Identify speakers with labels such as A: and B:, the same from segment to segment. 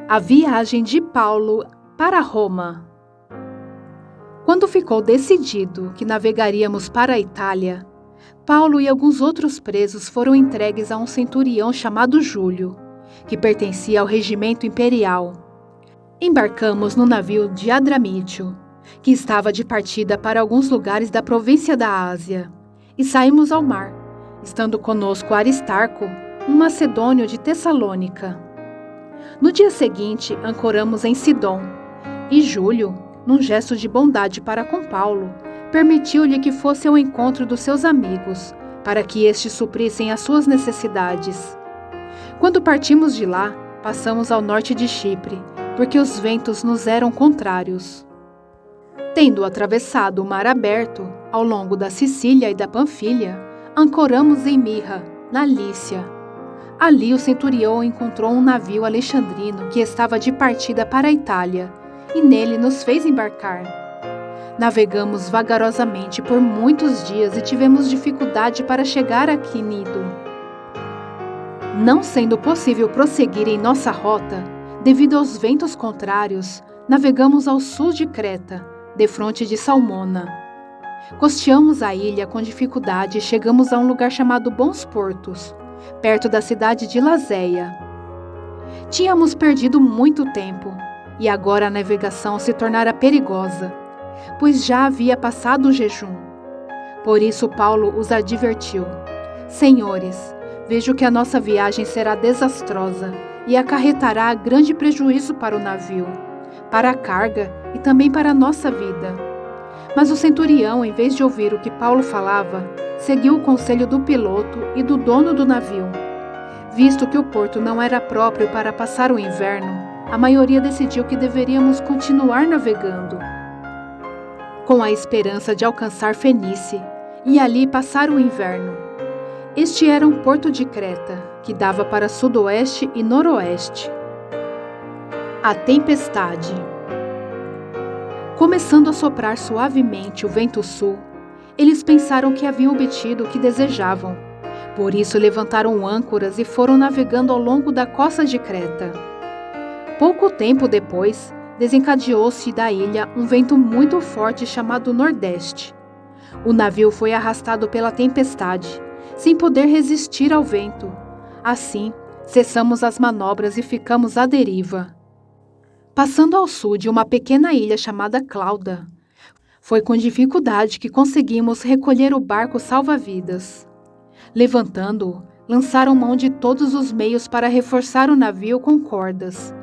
A: A viagem de Paulo para Roma. Quando ficou decidido que navegaríamos para a Itália, Paulo e alguns outros presos foram entregues a um centurião chamado Júlio, que pertencia ao regimento imperial. Embarcamos no navio de Adramítio, que estava de partida para alguns lugares da província da Ásia, e saímos ao mar, estando conosco Aristarco, um macedônio de Tessalônica. No dia seguinte, ancoramos em Sidom, e Júlio, num gesto de bondade para com Paulo, permitiu-lhe que fosse ao encontro dos seus amigos, para que estes suprissem as suas necessidades. Quando partimos de lá, passamos ao norte de Chipre, porque os ventos nos eram contrários. Tendo atravessado o mar aberto, ao longo da Sicília e da Panfilha, ancoramos em Mirra, na Lícia. Ali o centurião encontrou um navio alexandrino que estava de partida para a Itália, e nele nos fez embarcar. Navegamos vagarosamente por muitos dias e tivemos dificuldade para chegar a Quinido. Não sendo possível prosseguir em nossa rota, devido aos ventos contrários, navegamos ao sul de Creta, defronte de Salmona. Costeamos a ilha com dificuldade e chegamos a um lugar chamado Bons Portos, perto da cidade de Lazéia. Tínhamos perdido muito tempo, e agora a navegação se tornara perigosa, pois já havia passado o jejum. Por isso Paulo os advertiu: Senhores, vejo que a nossa viagem será desastrosa e acarretará grande prejuízo para o navio, para a carga e também para a nossa vida. Mas o centurião, em vez de ouvir o que Paulo falava, seguiu o conselho do piloto e do dono do navio. Visto que o porto não era próprio para passar o inverno, a maioria decidiu que deveríamos continuar navegando, com a esperança de alcançar Fenice e ali passar o inverno. Este era um porto de Creta, que dava para sudoeste e noroeste. A tempestade. Começando a soprar suavemente o vento sul, eles pensaram que haviam obtido o que desejavam. Por isso levantaram âncoras e foram navegando ao longo da costa de Creta. Pouco tempo depois, desencadeou-se da ilha um vento muito forte chamado Nordeste. O navio foi arrastado pela tempestade, sem poder resistir ao vento. Assim, cessamos as manobras e ficamos à deriva. Passando ao sul de uma pequena ilha chamada Clauda, foi com dificuldade que conseguimos recolher o barco salva-vidas. Levantando-o, lançaram mão de todos os meios para reforçar o navio com cordas.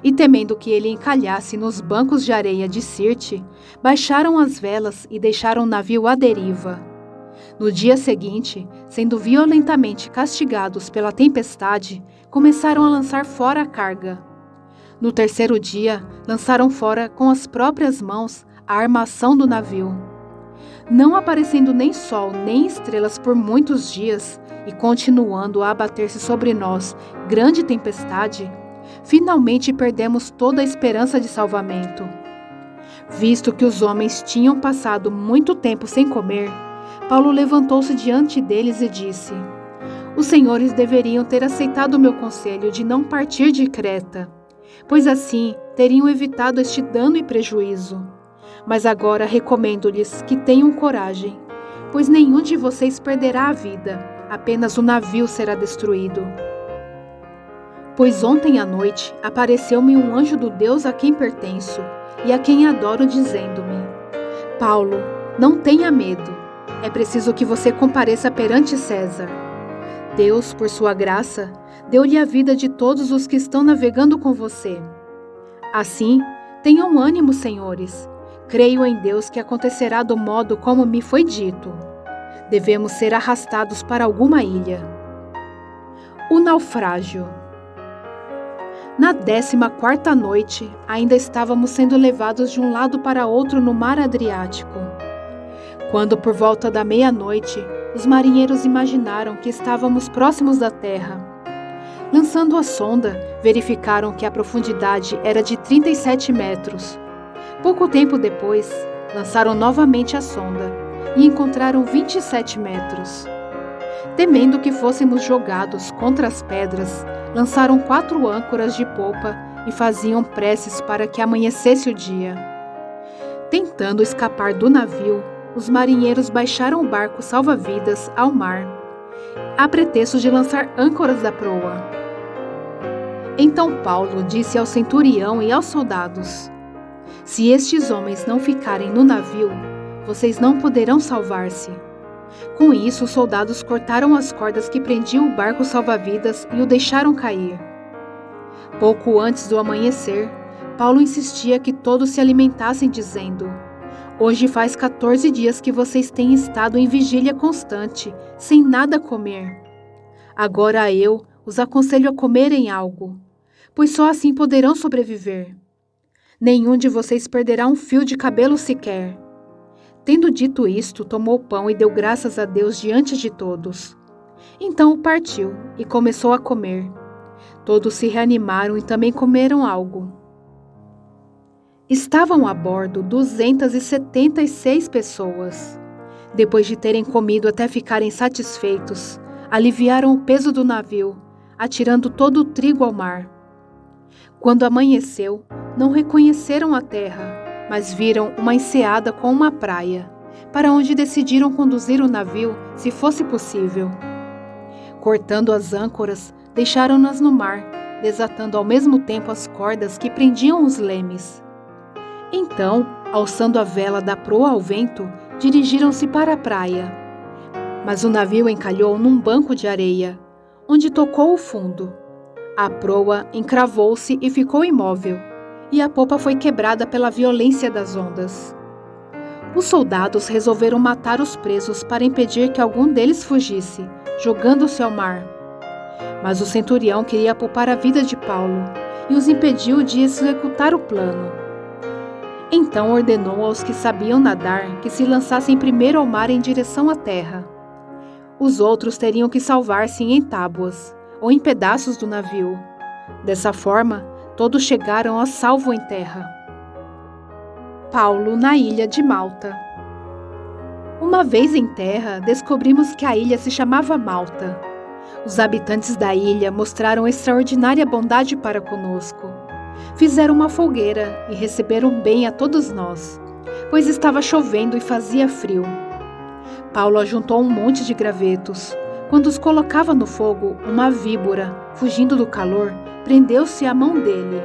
A: E temendo que ele encalhasse nos bancos de areia de Sirte, baixaram as velas e deixaram o navio à deriva. No dia seguinte, sendo violentamente castigados pela tempestade, começaram a lançar fora a carga. No terceiro dia, lançaram fora com as próprias mãos a armação do navio. Não aparecendo nem sol nem estrelas por muitos dias e continuando a abater-se sobre nós grande tempestade, finalmente perdemos toda a esperança de salvamento. Visto que os homens tinham passado muito tempo sem comer, Paulo levantou-se diante deles e disse: Os senhores deveriam ter aceitado o meu conselho de não partir de Creta, pois assim teriam evitado este dano e prejuízo. Mas agora recomendo-lhes que tenham coragem, pois nenhum de vocês perderá a vida, apenas o navio será destruído. Pois ontem à noite apareceu-me um anjo do Deus a quem pertenço e a quem adoro, dizendo-me: Paulo, não tenha medo, é preciso que você compareça perante César. Deus, por sua graça, deu-lhe a vida de todos os que estão navegando com você. Assim, tenham ânimo, senhores. Creio em Deus que acontecerá do modo como me foi dito. Devemos ser arrastados para alguma ilha. O naufrágio. Na 14ª noite, ainda estávamos sendo levados de um lado para outro no mar Adriático. Quando, por volta da meia-noite, os marinheiros imaginaram que estávamos próximos da terra. Lançando a sonda, verificaram que a profundidade era de 37 metros. Pouco tempo depois, lançaram novamente a sonda e encontraram 27 metros. Temendo que fôssemos jogados contra as pedras, lançaram 4 âncoras de popa e faziam preces para que amanhecesse o dia. Tentando escapar do navio, os marinheiros baixaram o barco salva-vidas ao mar, a pretexto de lançar âncoras da proa. Então Paulo disse ao centurião e aos soldados: Se estes homens não ficarem no navio, vocês não poderão salvar-se. Com isso, os soldados cortaram as cordas que prendiam o barco salva-vidas e o deixaram cair. Pouco antes do amanhecer, Paulo insistia que todos se alimentassem, dizendo: Hoje faz 14 dias que vocês têm estado em vigília constante, sem nada comer. Agora eu os aconselho a comerem algo, pois só assim poderão sobreviver. Nenhum de vocês perderá um fio de cabelo sequer. Tendo dito isto, tomou o pão e deu graças a Deus diante de todos. Então o partiu e começou a comer. Todos se reanimaram e também comeram algo. Estavam a bordo 276 pessoas. Depois de terem comido até ficarem satisfeitos, aliviaram o peso do navio, atirando todo o trigo ao mar. Quando amanheceu, não reconheceram a terra, mas viram uma enseada com uma praia, para onde decidiram conduzir o navio se fosse possível. Cortando as âncoras, deixaram-nas no mar, desatando ao mesmo tempo as cordas que prendiam os lemes. Então, alçando a vela da proa ao vento, dirigiram-se para a praia. Mas o navio encalhou num banco de areia, onde tocou o fundo. A proa encravou-se e ficou imóvel, e a popa foi quebrada pela violência das ondas. Os soldados resolveram matar os presos para impedir que algum deles fugisse, jogando-se ao mar. Mas o centurião queria poupar a vida de Paulo e os impediu de executar o plano. Então ordenou aos que sabiam nadar que se lançassem primeiro ao mar em direção à terra. Os outros teriam que salvar-se em tábuas ou em pedaços do navio. Dessa forma, todos chegaram a salvo em terra. Paulo na ilha de Malta. Uma vez em terra, descobrimos que a ilha se chamava Malta. Os habitantes da ilha mostraram extraordinária bondade para conosco. Fizeram uma fogueira e receberam bem a todos nós, pois estava chovendo e fazia frio. Paulo ajuntou um monte de gravetos. Quando os colocava no fogo, uma víbora, fugindo do calor, prendeu-se à mão dele.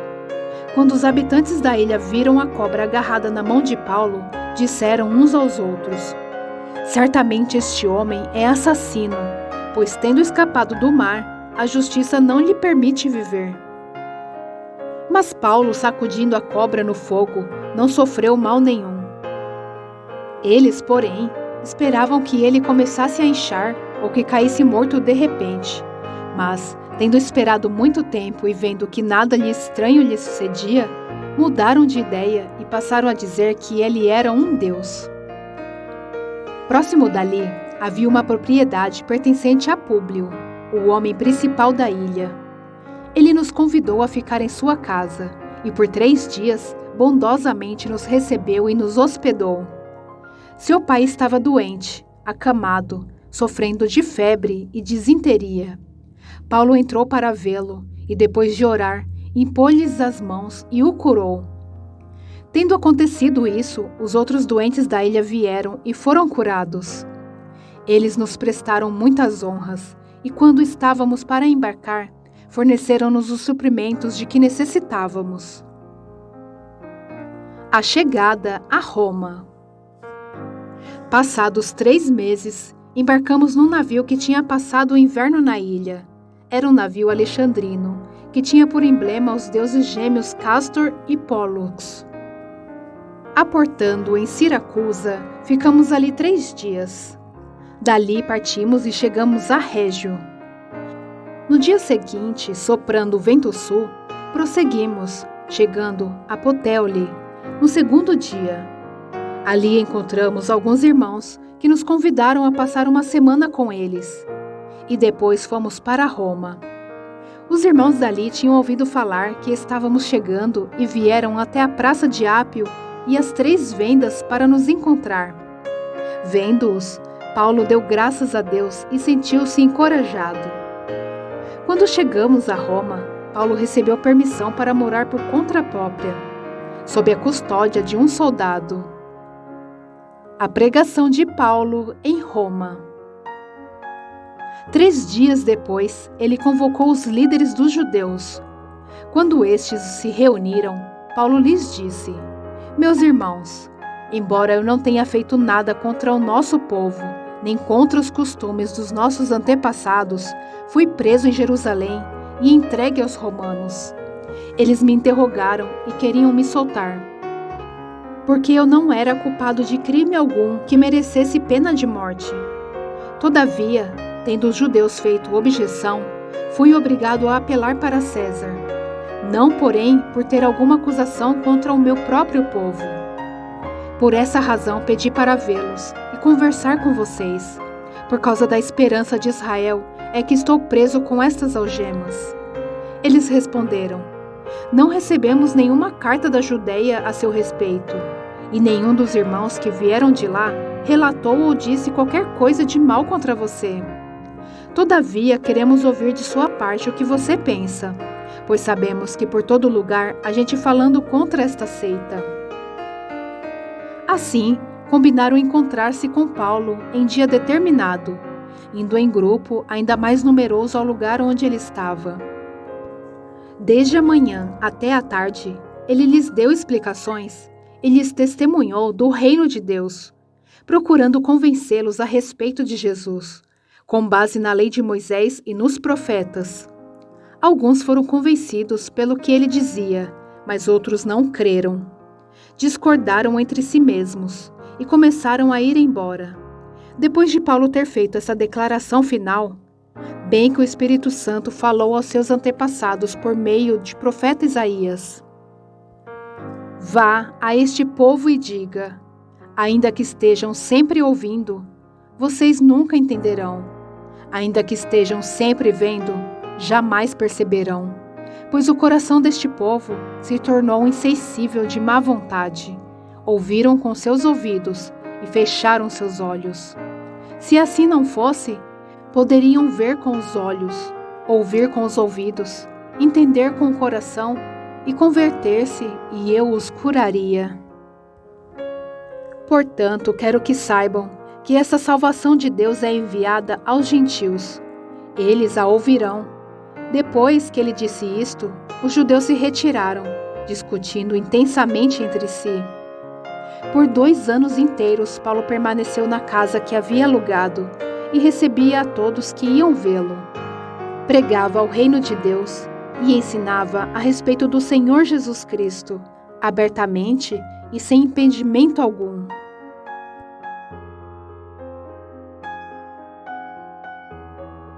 A: Quando os habitantes da ilha viram a cobra agarrada na mão de Paulo, disseram uns aos outros: Certamente este homem é assassino, pois tendo escapado do mar, a justiça não lhe permite viver. Mas Paulo, sacudindo a cobra no fogo, não sofreu mal nenhum. Eles, porém, esperavam que ele começasse a inchar ou que caísse morto de repente. Mas, tendo esperado muito tempo e vendo que nada de estranho lhe sucedia, mudaram de ideia e passaram a dizer que ele era um deus. Próximo dali, havia uma propriedade pertencente a Públio, o homem principal da ilha. Ele nos convidou a ficar em sua casa e por 3 dias bondosamente nos recebeu e nos hospedou. Seu pai estava doente, acamado, sofrendo de febre e disenteria. Paulo entrou para vê-lo e, depois de orar, impôs-lhes as mãos e o curou. Tendo acontecido isso, os outros doentes da ilha vieram e foram curados. Eles nos prestaram muitas honras e, quando estávamos para embarcar, forneceram-nos os suprimentos de que necessitávamos. A chegada a Roma. Passados 3 meses, embarcamos num navio que tinha passado o inverno na ilha. Era um navio alexandrino, que tinha por emblema os deuses gêmeos Castor e Pólux. Aportando em Siracusa, ficamos ali 3 dias. Dali partimos e chegamos a Régio. No dia seguinte, soprando o vento sul, prosseguimos, chegando a Puteoli, no 2º dia. Ali encontramos alguns irmãos que nos convidaram a passar uma semana com eles. E depois fomos para Roma. Os irmãos dali tinham ouvido falar que estávamos chegando e vieram até a Praça de Ápio e as 3 vendas para nos encontrar. Vendo-os, Paulo deu graças a Deus e sentiu-se encorajado. Quando chegamos a Roma, Paulo recebeu permissão para morar por conta própria, sob a custódia de um soldado. A pregação de Paulo em Roma. 3 dias depois, ele convocou os líderes dos judeus. Quando estes se reuniram, Paulo lhes disse: Meus irmãos, embora eu não tenha feito nada contra o nosso povo, nem contra os costumes dos nossos antepassados, fui preso em Jerusalém e entregue aos romanos. Eles me interrogaram e queriam me soltar, porque eu não era culpado de crime algum que merecesse pena de morte. Todavia, tendo os judeus feito objeção, fui obrigado a apelar para César, não, porém, por ter alguma acusação contra o meu próprio povo. Por essa razão pedi para vê-los e conversar com vocês. Por causa da esperança de Israel é que estou preso com estas algemas. Eles responderam: Não recebemos nenhuma carta da Judeia a seu respeito, e nenhum dos irmãos que vieram de lá relatou ou disse qualquer coisa de mal contra você. Todavia, queremos ouvir de sua parte o que você pensa, pois sabemos que por todo lugar há gente falando contra esta seita. Assim, combinaram encontrar-se com Paulo em dia determinado, indo em grupo ainda mais numeroso ao lugar onde ele estava. Desde a manhã até a tarde, ele lhes deu explicações e lhes testemunhou do reino de Deus, procurando convencê-los a respeito de Jesus, com base na lei de Moisés e nos profetas. Alguns foram convencidos pelo que ele dizia, mas outros não creram. Discordaram entre si mesmos e começaram a ir embora. Depois de Paulo ter feito essa declaração final, bem que o Espírito Santo falou aos seus antepassados por meio de profeta Isaías: Vá a este povo e diga: ainda que estejam sempre ouvindo, vocês nunca entenderão. Ainda que estejam sempre vendo, jamais perceberão. Pois o coração deste povo se tornou insensível de má vontade. Ouviram com seus ouvidos e fecharam seus olhos. Se assim não fosse, poderiam ver com os olhos, ouvir com os ouvidos, entender com o coração e converter-se, e eu os curaria. Portanto, quero que saibam que essa salvação de Deus é enviada aos gentios. Eles a ouvirão. Depois que ele disse isto, os judeus se retiraram, discutindo intensamente entre si. Por 2 anos inteiros, Paulo permaneceu na casa que havia alugado e recebia a todos que iam vê-lo. Pregava o reino de Deus e ensinava a respeito do Senhor Jesus Cristo, abertamente e sem impedimento algum.